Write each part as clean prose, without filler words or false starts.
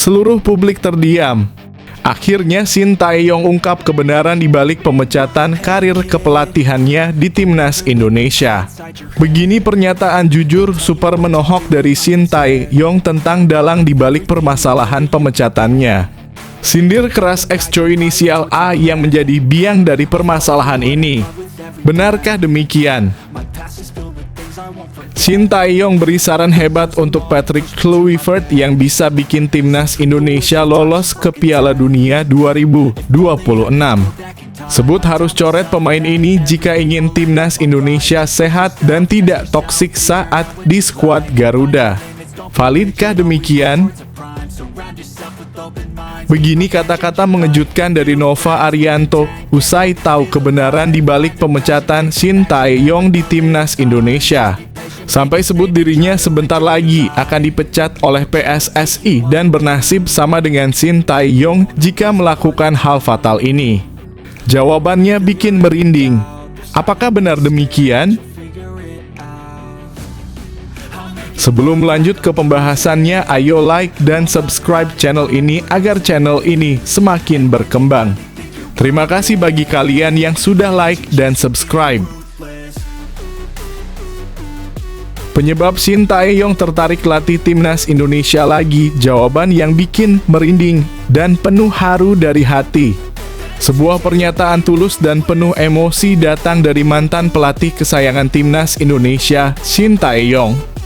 seluruh publik terdiam. Akhirnya Shin Tae-yong ungkap kebenaran di balik pemecatan karir kepelatihannya di Timnas Indonesia. Begini pernyataan jujur super menohok dari Shin Tae-yong tentang dalang di balik permasalahan pemecatannya. Sindir keras ex-co inisial A yang menjadi biang dari permasalahan ini. Benarkah demikian? Shin Tae-yong beri saran hebat untuk Patrick Kluivert yang bisa bikin Timnas Indonesia lolos ke Piala Dunia 2026. Sebut harus coret pemain ini jika ingin Timnas Indonesia sehat dan tidak toksik saat di skuad Garuda. Validkah demikian? Begini kata-kata mengejutkan dari Nova Arianto usai tahu kebenaran di balik pemecatan Shin Tae-yong di Timnas Indonesia. Sampai sebut dirinya sebentar lagi akan dipecat oleh PSSI dan bernasib sama dengan Shin Tae-yong jika melakukan hal fatal ini. Jawabannya bikin merinding. Apakah benar demikian? Sebelum lanjut ke pembahasannya, ayo like dan subscribe channel ini agar channel ini semakin berkembang. Terima kasih bagi kalian yang sudah like dan subscribe. Penyebab Shin Tae-yong tertarik latih Timnas Indonesia lagi, jawaban yang bikin merinding dan penuh haru dari hati. Sebuah pernyataan tulus dan penuh emosi datang dari mantan pelatih kesayangan Timnas Indonesia, Shin Tae-yong.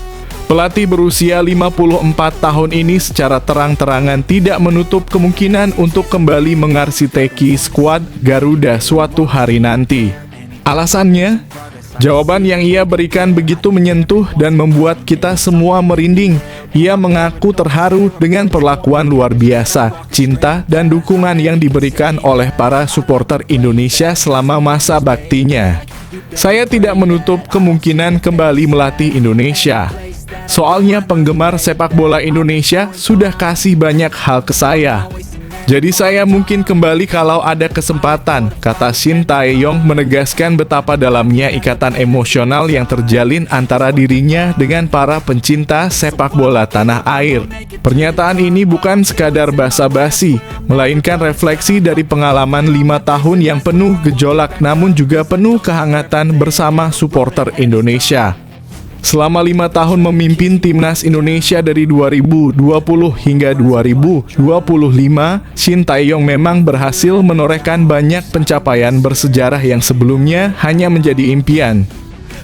Pelatih berusia 54 tahun ini secara terang-terangan tidak menutup kemungkinan untuk kembali mengarsiteki skuad Garuda suatu hari nanti. Alasannya, jawaban yang ia berikan begitu menyentuh dan membuat kita semua merinding. Ia mengaku terharu dengan perlakuan luar biasa, cinta dan dukungan yang diberikan oleh para supporter Indonesia selama masa baktinya. Saya tidak menutup kemungkinan kembali melatih Indonesia. Soalnya penggemar sepak bola Indonesia sudah kasih banyak hal ke saya. Jadi saya mungkin kembali kalau ada kesempatan, kata Shin Tae-yong menegaskan betapa dalamnya ikatan emosional yang terjalin antara dirinya dengan para pencinta sepak bola tanah air. Pernyataan ini bukan sekadar basa-basi, melainkan refleksi dari pengalaman 5 tahun yang penuh gejolak namun juga penuh kehangatan bersama supporter Indonesia. Selama 5 tahun memimpin Timnas Indonesia dari 2020 hingga 2025, Shin Tae-yong memang berhasil menorehkan banyak pencapaian bersejarah yang sebelumnya hanya menjadi impian.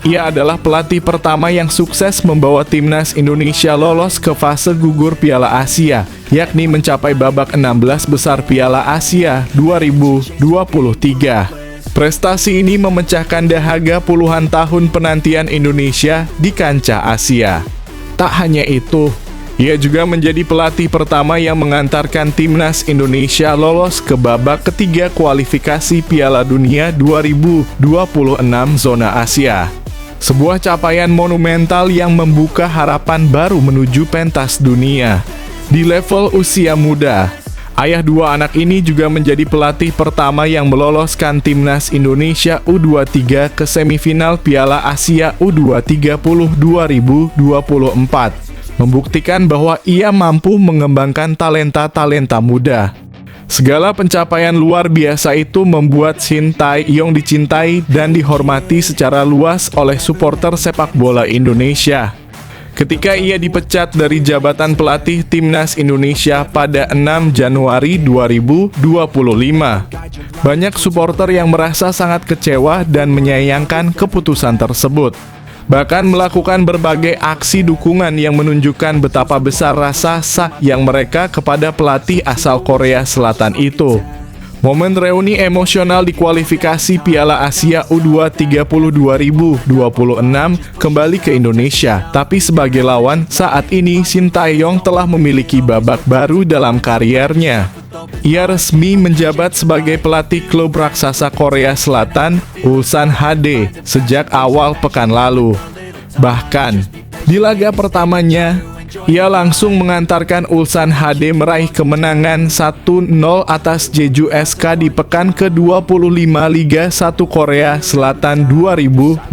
Ia adalah pelatih pertama yang sukses membawa Timnas Indonesia lolos ke fase gugur Piala Asia, yakni mencapai babak 16 besar Piala Asia 2023. Prestasi ini memecahkan dahaga puluhan tahun penantian Indonesia di kancah Asia. Tak hanya itu, ia juga menjadi pelatih pertama yang mengantarkan Timnas Indonesia lolos ke babak ketiga kualifikasi Piala Dunia 2026 zona Asia. Sebuah capaian monumental yang membuka harapan baru menuju pentas dunia. Di level usia muda, ayah dua anak ini juga menjadi pelatih pertama yang meloloskan Timnas Indonesia U23 ke semifinal Piala Asia U23 2024, membuktikan bahwa ia mampu mengembangkan talenta-talenta muda. Segala pencapaian luar biasa itu membuat Shin Tae-yong dicintai dan dihormati secara luas oleh supporter sepak bola Indonesia. Ketika ia dipecat dari jabatan pelatih Timnas Indonesia pada 6 Januari 2025, banyak supporter yang merasa sangat kecewa dan menyayangkan keputusan tersebut. Bahkan melakukan berbagai aksi dukungan yang menunjukkan betapa besar rasa sayang mereka kepada pelatih asal Korea Selatan itu. Momen reuni emosional di kualifikasi Piala Asia U23 2026 kembali ke Indonesia, tapi sebagai lawan, saat ini Shin Tae-yong telah memiliki babak baru dalam kariernya. Ia resmi menjabat sebagai pelatih klub raksasa Korea Selatan, Ulsan HD, sejak awal pekan lalu. Bahkan, di laga pertamanya, ia langsung mengantarkan Ulsan HD meraih kemenangan 1-0 atas Jeju SK di pekan ke-25 Liga 1 Korea Selatan 2025.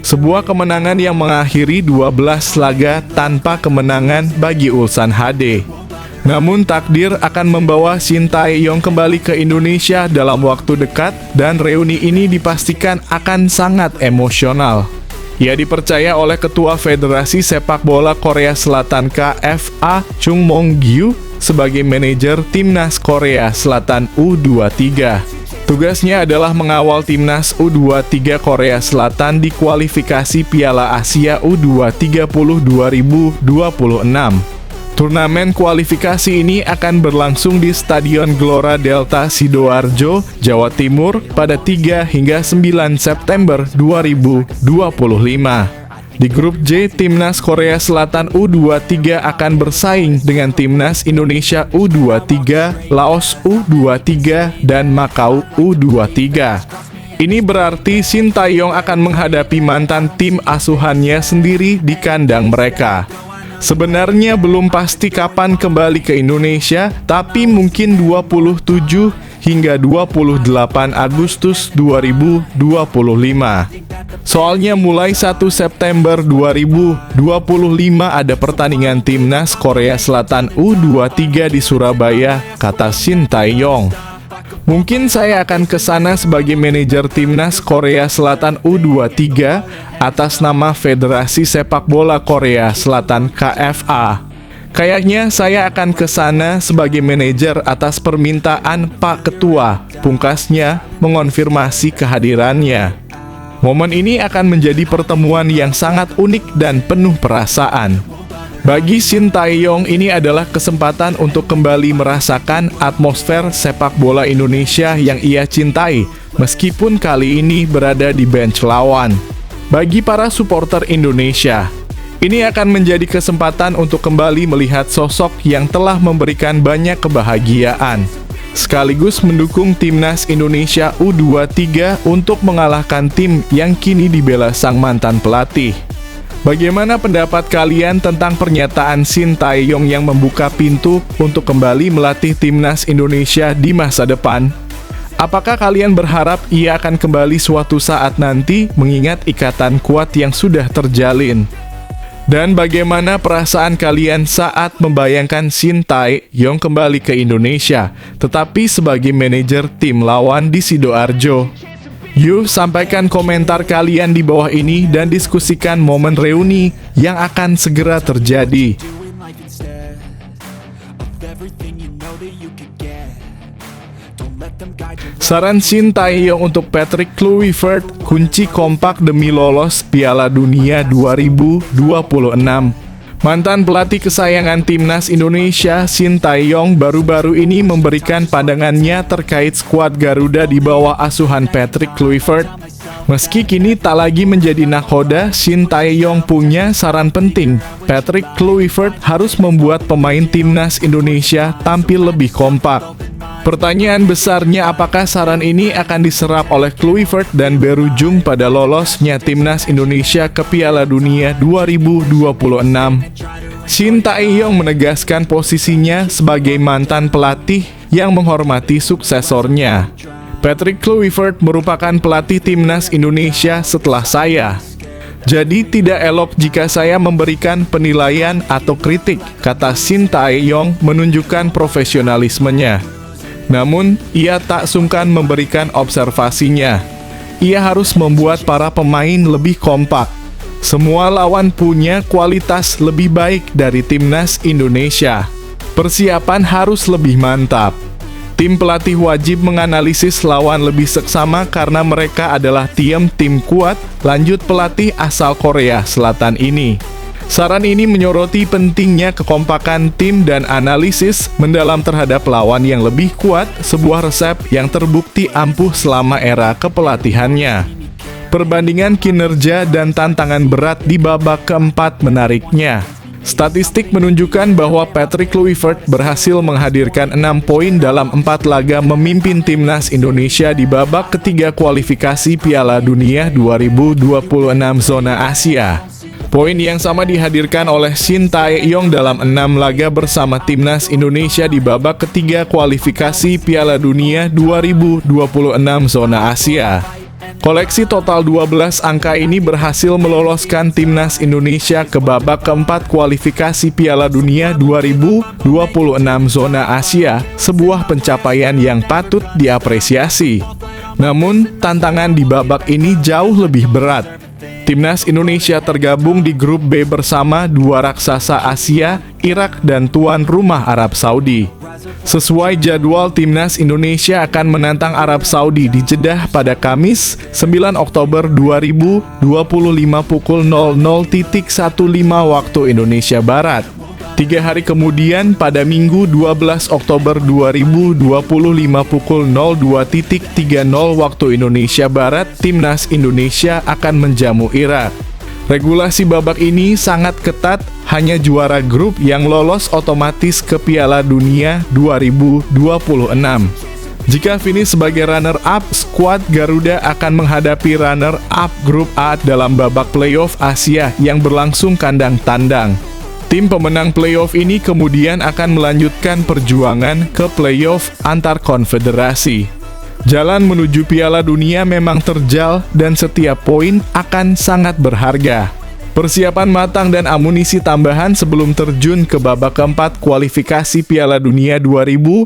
Sebuah kemenangan yang mengakhiri 12 laga tanpa kemenangan bagi Ulsan HD. Namun takdir akan membawa Shin Tae-yong kembali ke Indonesia dalam waktu dekat dan reuni ini dipastikan akan sangat emosional. Ia dipercaya oleh Ketua Federasi Sepak Bola Korea Selatan KFA Chung Mong-gyu sebagai manajer Timnas Korea Selatan U23. Tugasnya adalah mengawal Timnas U23 Korea Selatan di kualifikasi Piala Asia U23 2026. Turnamen kualifikasi ini akan berlangsung di Stadion Gelora Delta Sidoarjo, Jawa Timur pada 3 hingga 9 September 2025. Di grup J, Timnas Korea Selatan U23 akan bersaing dengan Timnas Indonesia U23, Laos U23, dan Makau U23. Ini berarti Shin Tae-yong akan menghadapi mantan tim asuhannya sendiri di kandang mereka. Sebenarnya belum pasti kapan kembali ke Indonesia, tapi mungkin 27 hingga 28 Agustus 2025. Soalnya mulai 1 September 2025 ada pertandingan Timnas Korea Selatan U23 di Surabaya, kata Shin Tae-yong. Mungkin saya akan ke sana sebagai manajer Timnas Korea Selatan U23 atas nama Federasi Sepak Bola Korea Selatan KFA. Kayaknya saya akan ke sana sebagai manajer atas permintaan Pak Ketua, pungkasnya mengonfirmasi kehadirannya. Momen ini akan menjadi pertemuan yang sangat unik dan penuh perasaan. Bagi Shin Tae-yong ini adalah kesempatan untuk kembali merasakan atmosfer sepak bola Indonesia yang ia cintai, meskipun kali ini berada di bench lawan. Bagi para supporter Indonesia, ini akan menjadi kesempatan untuk kembali melihat sosok yang telah memberikan banyak kebahagiaan, sekaligus mendukung Timnas Indonesia U23 untuk mengalahkan tim yang kini dibela sang mantan pelatih. Bagaimana pendapat kalian tentang pernyataan Shin Tae-yong yang membuka pintu untuk kembali melatih Timnas Indonesia di masa depan? Apakah kalian berharap ia akan kembali suatu saat nanti mengingat ikatan kuat yang sudah terjalin? Dan bagaimana perasaan kalian saat membayangkan Shin Tae-yong kembali ke Indonesia, tetapi sebagai manajer tim lawan di Sidoarjo? Yuk sampaikan komentar kalian di bawah ini dan diskusikan momen reuni yang akan segera terjadi. Saran Shin Tae-yong untuk Patrick Kluivert, kunci kompak demi lolos Piala Dunia 2026. Mantan pelatih kesayangan Timnas Indonesia, Shin Tae-yong baru-baru ini memberikan pandangannya terkait skuad Garuda di bawah asuhan Patrick Kluivert. Meski kini tak lagi menjadi nakhoda, Shin Tae-yong punya saran penting. Patrick Kluivert harus membuat pemain Timnas Indonesia tampil lebih kompak. Pertanyaan besarnya, apakah saran ini akan diserap oleh Kluivert dan berujung pada lolosnya Timnas Indonesia ke Piala Dunia 2026? Shin Tae-yong menegaskan posisinya sebagai mantan pelatih yang menghormati suksesornya. Patrick Kluivert merupakan pelatih Timnas Indonesia setelah saya. Jadi tidak elok jika saya memberikan penilaian atau kritik, kata Shin Tae-yong menunjukkan profesionalismenya. Namun, ia tak sungkan memberikan observasinya. Ia harus membuat para pemain lebih kompak. Semua lawan punya kualitas lebih baik dari Timnas Indonesia. Persiapan harus lebih mantap. Tim pelatih wajib menganalisis lawan lebih seksama karena mereka adalah tim kuat, lanjut pelatih asal Korea Selatan ini. Saran ini menyoroti pentingnya kekompakan tim dan analisis mendalam terhadap lawan yang lebih kuat, sebuah resep yang terbukti ampuh selama era kepelatihannya. Perbandingan kinerja dan tantangan berat di babak keempat menariknya. Statistik menunjukkan bahwa Patrick Kluivert berhasil menghadirkan 6 poin dalam 4 laga memimpin Timnas Indonesia di babak ketiga kualifikasi Piala Dunia 2026 zona Asia. Poin yang sama dihadirkan oleh Shin Tae-yong dalam 6 laga bersama Timnas Indonesia di babak ketiga kualifikasi Piala Dunia 2026 zona Asia. Koleksi total 12 angka ini berhasil meloloskan timnas Indonesia ke babak keempat kualifikasi Piala Dunia 2026 zona Asia, sebuah pencapaian yang patut diapresiasi. Namun, tantangan di babak ini jauh lebih berat. Timnas Indonesia tergabung di grup B bersama dua raksasa Asia, Irak dan tuan rumah Arab Saudi. Sesuai jadwal, Timnas Indonesia akan menantang Arab Saudi di Jeddah pada Kamis, 9 Oktober 2025 pukul 00.15 waktu Indonesia Barat. 3 hari kemudian, pada Minggu 12 Oktober 2025 pukul 02.30 waktu Indonesia Barat, Timnas Indonesia akan menjamu Irak. Regulasi babak ini sangat ketat, hanya juara grup yang lolos otomatis ke Piala Dunia 2026. Jika finish sebagai runner-up, skuad Garuda akan menghadapi runner-up grup A dalam babak playoff Asia yang berlangsung kandang tandang. Tim pemenang playoff ini kemudian akan melanjutkan perjuangan ke playoff antar konfederasi. Jalan menuju Piala Dunia memang terjal dan setiap poin akan sangat berharga. Persiapan matang dan amunisi tambahan sebelum terjun ke babak keempat kualifikasi Piala Dunia 2026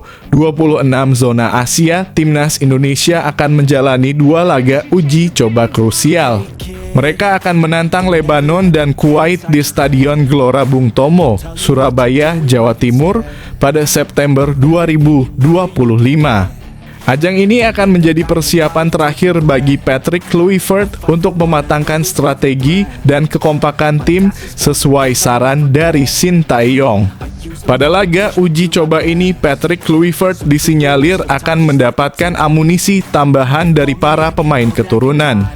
zona Asia, Timnas Indonesia akan menjalani 2 laga uji coba krusial. Mereka akan menantang Lebanon dan Kuwait di Stadion Gelora Bung Tomo, Surabaya, Jawa Timur pada September 2025. Ajang ini akan menjadi persiapan terakhir bagi Patrick Kluivert untuk mematangkan strategi dan kekompakan tim sesuai saran dari Shin Tae-yong. Pada laga uji coba ini, Patrick Kluivert disinyalir akan mendapatkan amunisi tambahan dari para pemain keturunan.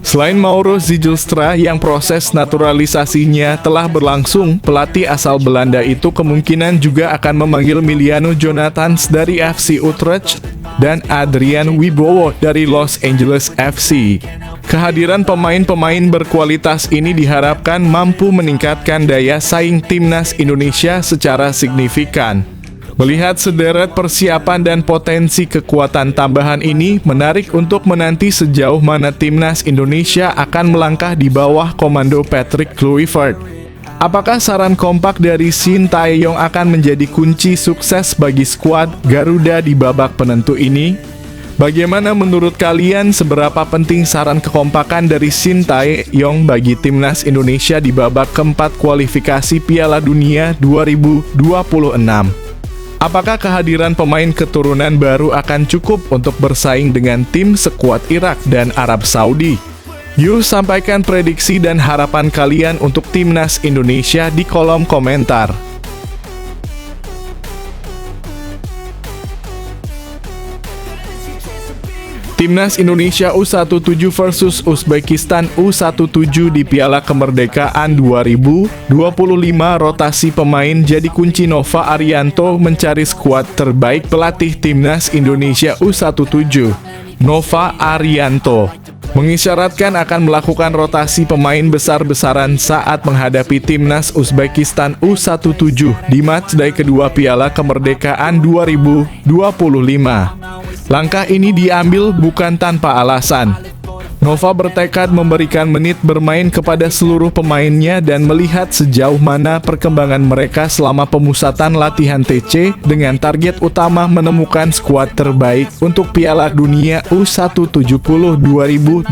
Selain Mauro Zijlstra yang proses naturalisasinya telah berlangsung, pelatih asal Belanda itu kemungkinan juga akan memanggil Miliano Jonathans dari FC Utrecht dan Adrian Wibowo dari Los Angeles FC. Kehadiran pemain-pemain berkualitas ini diharapkan mampu meningkatkan daya saing timnas Indonesia secara signifikan. Melihat sederet persiapan dan potensi kekuatan tambahan ini, menarik untuk menanti sejauh mana timnas Indonesia akan melangkah di bawah komando Patrick Kluivert. Apakah saran kompak dari Shin Tae-yong akan menjadi kunci sukses bagi skuad Garuda di babak penentu ini? Bagaimana menurut kalian, seberapa penting saran kekompakan dari Shin Tae-yong bagi timnas Indonesia di babak keempat kualifikasi Piala Dunia 2026? Apakah kehadiran pemain keturunan baru akan cukup untuk bersaing dengan tim sekuat Irak dan Arab Saudi? Yuk sampaikan prediksi dan harapan kalian untuk timnas Indonesia di kolom komentar. Timnas Indonesia U17 versus Uzbekistan U17 di Piala Kemerdekaan 2025. Rotasi pemain jadi kunci. Nova Arianto mencari skuad terbaik pelatih Timnas Indonesia U17. Nova Arianto mengisyaratkan akan melakukan rotasi pemain besar-besaran saat menghadapi Timnas Uzbekistan U17 di matchday kedua Piala Kemerdekaan 2025. Langkah ini diambil bukan tanpa alasan. Nova bertekad memberikan menit bermain kepada seluruh pemainnya dan melihat sejauh mana perkembangan mereka selama pemusatan latihan TC dengan target utama menemukan skuad terbaik untuk Piala Dunia U17 2025.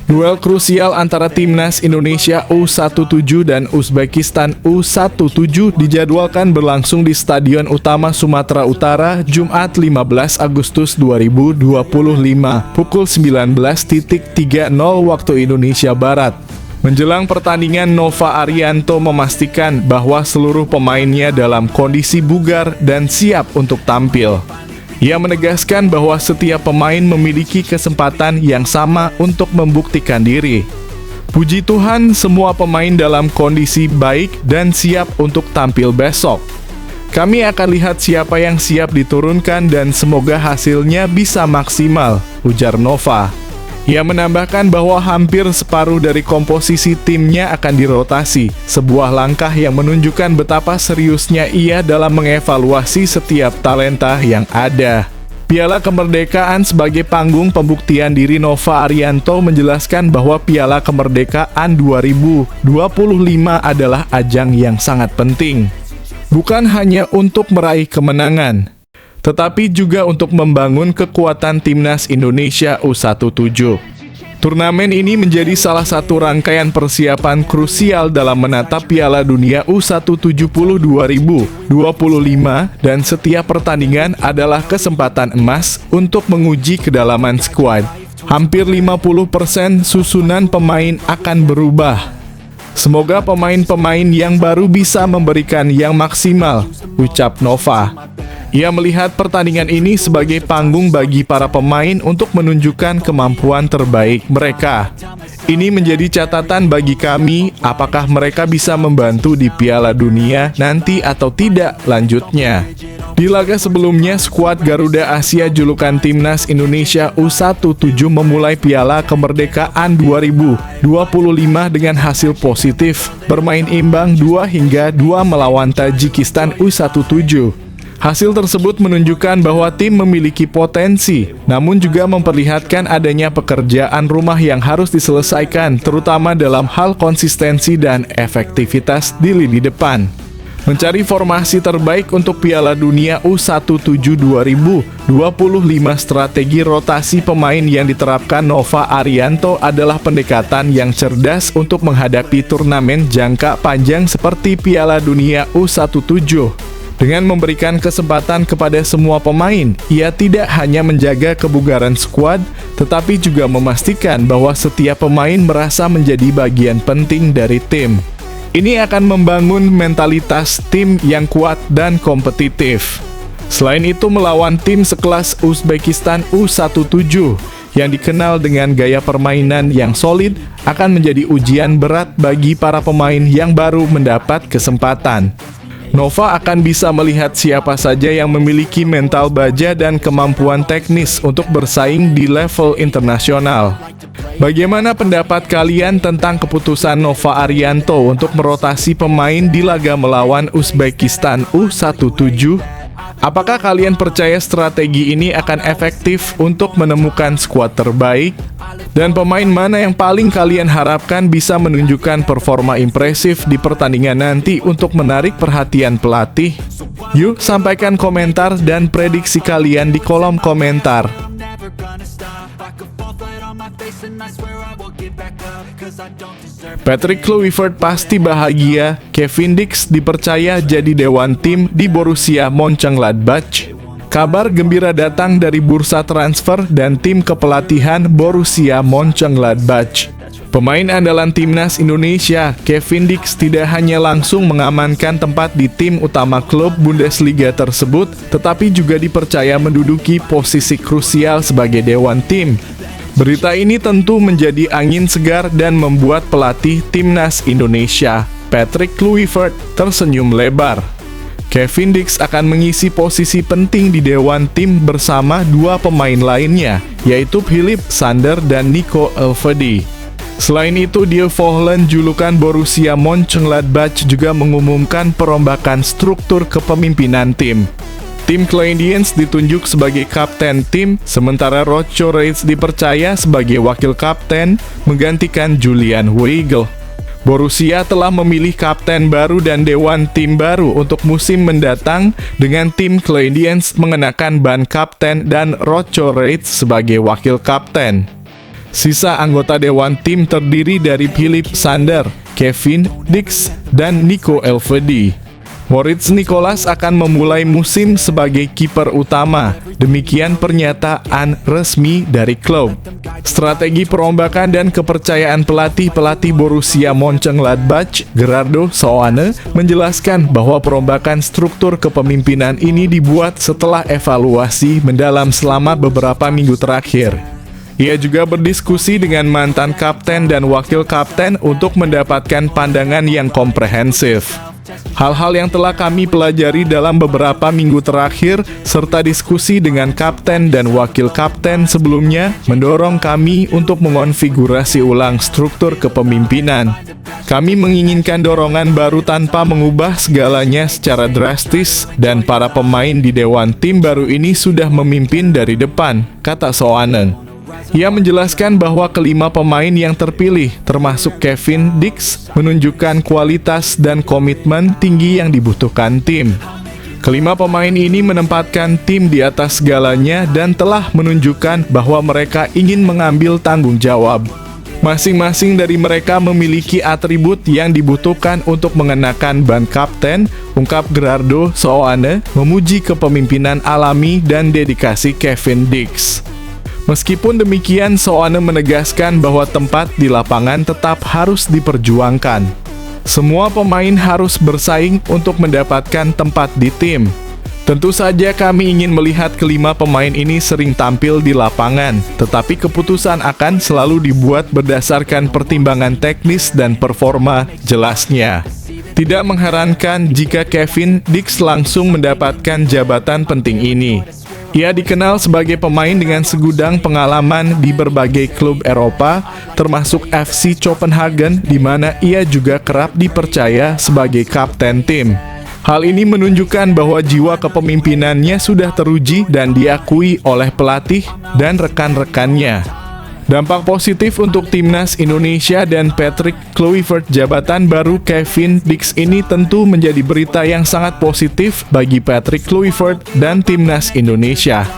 Duel krusial antara Timnas Indonesia U17 dan Uzbekistan U17 dijadwalkan berlangsung di Stadion Utama Sumatera Utara Jumat 15 Agustus 2025 pukul 19.30 waktu Indonesia Barat. Menjelang pertandingan, Nova Arianto memastikan bahwa seluruh pemainnya dalam kondisi bugar dan siap untuk tampil. Ia menegaskan bahwa setiap pemain memiliki kesempatan yang sama untuk membuktikan diri. Puji Tuhan, semua pemain dalam kondisi baik dan siap untuk tampil besok. Kami akan lihat siapa yang siap diturunkan dan semoga hasilnya bisa maksimal, ujar Nova. Ia menambahkan bahwa hampir separuh dari komposisi timnya akan dirotasi, sebuah langkah yang menunjukkan betapa seriusnya ia dalam mengevaluasi setiap talenta yang ada. Piala Kemerdekaan sebagai panggung pembuktian diri. Nova Arianto menjelaskan bahwa Piala Kemerdekaan 2025 adalah ajang yang sangat penting. Bukan hanya untuk meraih kemenangan, tetapi juga untuk membangun kekuatan timnas Indonesia U17. Turnamen ini menjadi salah satu rangkaian persiapan krusial dalam menatap Piala Dunia U170 2025 dan setiap pertandingan adalah kesempatan emas untuk menguji kedalaman skuad. Hampir 50% susunan pemain akan berubah. Semoga pemain-pemain yang baru bisa memberikan yang maksimal, ucap Nova. Ia melihat pertandingan ini sebagai panggung bagi para pemain untuk menunjukkan kemampuan terbaik mereka. Ini menjadi catatan bagi kami, apakah mereka bisa membantu di Piala Dunia nanti atau tidak lanjutnya. Di laga sebelumnya, skuad Garuda Asia julukan Timnas Indonesia U17 memulai Piala Kemerdekaan 2025 dengan hasil positif, bermain imbang 2-2 melawan Tajikistan U17. Hasil tersebut menunjukkan bahwa tim memiliki potensi, namun juga memperlihatkan adanya pekerjaan rumah yang harus diselesaikan, terutama dalam hal konsistensi dan efektivitas di lini depan. Mencari formasi terbaik untuk Piala Dunia U17 2025, strategi rotasi pemain yang diterapkan Nova Arianto adalah pendekatan yang cerdas untuk menghadapi turnamen jangka panjang seperti Piala Dunia U17. Dengan memberikan kesempatan kepada semua pemain, ia tidak hanya menjaga kebugaran skuad, tetapi juga memastikan bahwa setiap pemain merasa menjadi bagian penting dari tim. Ini akan membangun mentalitas tim yang kuat dan kompetitif. Selain itu, melawan tim sekelas Uzbekistan U17 yang dikenal dengan gaya permainan yang solid akan menjadi ujian berat bagi para pemain yang baru mendapat kesempatan. Nova akan bisa melihat siapa saja yang memiliki mental baja dan kemampuan teknis untuk bersaing di level internasional. Bagaimana pendapat kalian tentang keputusan Nova Arianto untuk merotasi pemain di laga melawan Uzbekistan U17? Apakah kalian percaya strategi ini akan efektif untuk menemukan skuad terbaik? Dan pemain mana yang paling kalian harapkan bisa menunjukkan performa impresif di pertandingan nanti untuk menarik perhatian pelatih? Yuk, sampaikan komentar dan prediksi kalian di kolom komentar. Patrick Kluivert pasti bahagia. Kevin Dix dipercaya jadi dewan tim di Borussia Mönchengladbach. Kabar gembira datang dari bursa transfer dan tim kepelatihan Borussia Mönchengladbach. Pemain andalan timnas Indonesia, Kevin Dix, tidak hanya langsung mengamankan tempat di tim utama klub Bundesliga tersebut, tetapi juga dipercaya menduduki posisi krusial sebagai dewan tim. Berita ini tentu menjadi angin segar dan membuat pelatih timnas Indonesia, Patrick Kluivert, tersenyum lebar. Kevin Dix akan mengisi posisi penting di dewan tim bersama dua pemain lainnya, yaitu Philipp Sander dan Nico Elvedi. Selain itu, Die Vollen julukan Borussia Mönchengladbach juga mengumumkan perombakan struktur kepemimpinan tim. Tim Kleindienst ditunjuk sebagai kapten tim, sementara Rocho Reitz dipercaya sebagai wakil kapten menggantikan Julian Weigl. Borussia telah memilih kapten baru dan dewan tim baru untuk musim mendatang, dengan tim Kleindienst mengenakan ban kapten dan Rocho Reitz sebagai wakil kapten. Sisa anggota dewan tim terdiri dari Philipp Sander, Kevin Dix, dan Nico Elvedi. Moritz Nicolas akan memulai musim sebagai kiper utama. Demikian pernyataan resmi dari klub. Strategi perombakan dan kepercayaan pelatih Borussia Mönchengladbach, Gerardo Soane, menjelaskan bahwa perombakan struktur kepemimpinan ini dibuat setelah evaluasi mendalam selama beberapa minggu terakhir. Ia juga berdiskusi dengan mantan kapten dan wakil kapten untuk mendapatkan pandangan yang komprehensif. Hal-hal yang telah kami pelajari dalam beberapa minggu terakhir, serta diskusi dengan kapten dan wakil kapten sebelumnya, mendorong kami untuk mengonfigurasi ulang struktur kepemimpinan. Kami menginginkan dorongan baru tanpa mengubah segalanya secara drastis, dan para pemain di dewan tim baru ini sudah memimpin dari depan, kata Soane. Ia menjelaskan bahwa kelima pemain yang terpilih, termasuk Kevin Dix, menunjukkan kualitas dan komitmen tinggi yang dibutuhkan tim. Kelima pemain ini menempatkan tim di atas segalanya dan telah menunjukkan bahwa mereka ingin mengambil tanggung jawab. Masing-masing dari mereka memiliki atribut yang dibutuhkan untuk mengenakan ban kapten, ungkap Gerardo Soane, memuji kepemimpinan alami dan dedikasi Kevin Dix. Meskipun demikian, Soane menegaskan bahwa tempat di lapangan tetap harus diperjuangkan. Semua pemain harus bersaing untuk mendapatkan tempat di tim. Tentu saja kami ingin melihat kelima pemain ini sering tampil di lapangan, tetapi keputusan akan selalu dibuat berdasarkan pertimbangan teknis dan performa, jelasnya. Tidak mengherankan jika Kevin Dix langsung mendapatkan jabatan penting ini. Ia dikenal sebagai pemain dengan segudang pengalaman di berbagai klub Eropa, termasuk FC Copenhagen, di mana ia juga kerap dipercaya sebagai kapten tim. Hal ini menunjukkan bahwa jiwa kepemimpinannya sudah teruji dan diakui oleh pelatih dan rekan-rekannya. Dampak positif untuk timnas Indonesia dan Patrick Kluivert. Jabatan baru Kevin Dix ini tentu menjadi berita yang sangat positif bagi Patrick Kluivert dan timnas Indonesia.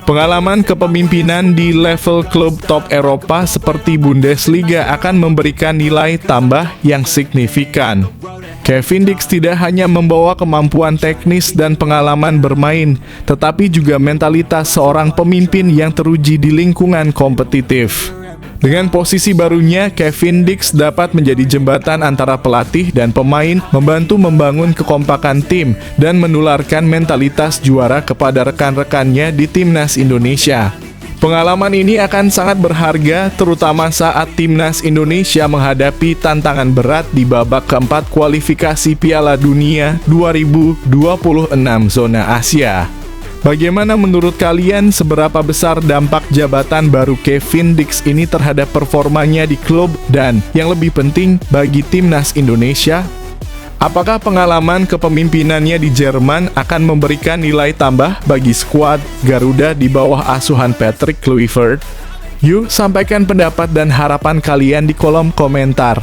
Pengalaman kepemimpinan di level klub top Eropa seperti Bundesliga akan memberikan nilai tambah yang signifikan. Kevin Dix tidak hanya membawa kemampuan teknis dan pengalaman bermain, tetapi juga mentalitas seorang pemimpin yang teruji di lingkungan kompetitif. Dengan posisi barunya, Kevin Dix dapat menjadi jembatan antara pelatih dan pemain, membantu membangun kekompakan tim, dan menularkan mentalitas juara kepada rekan-rekannya di timnas Indonesia. Pengalaman ini akan sangat berharga, terutama saat timnas Indonesia menghadapi tantangan berat di babak keempat kualifikasi Piala Dunia 2026 zona Asia. Bagaimana menurut kalian, seberapa besar dampak jabatan baru Kevin Dix ini terhadap performanya di klub dan, yang lebih penting, bagi timnas Indonesia? Apakah pengalaman kepemimpinannya di Jerman akan memberikan nilai tambah bagi skuad Garuda di bawah asuhan Patrick Kluivert? Yuk, sampaikan pendapat dan harapan kalian di kolom komentar.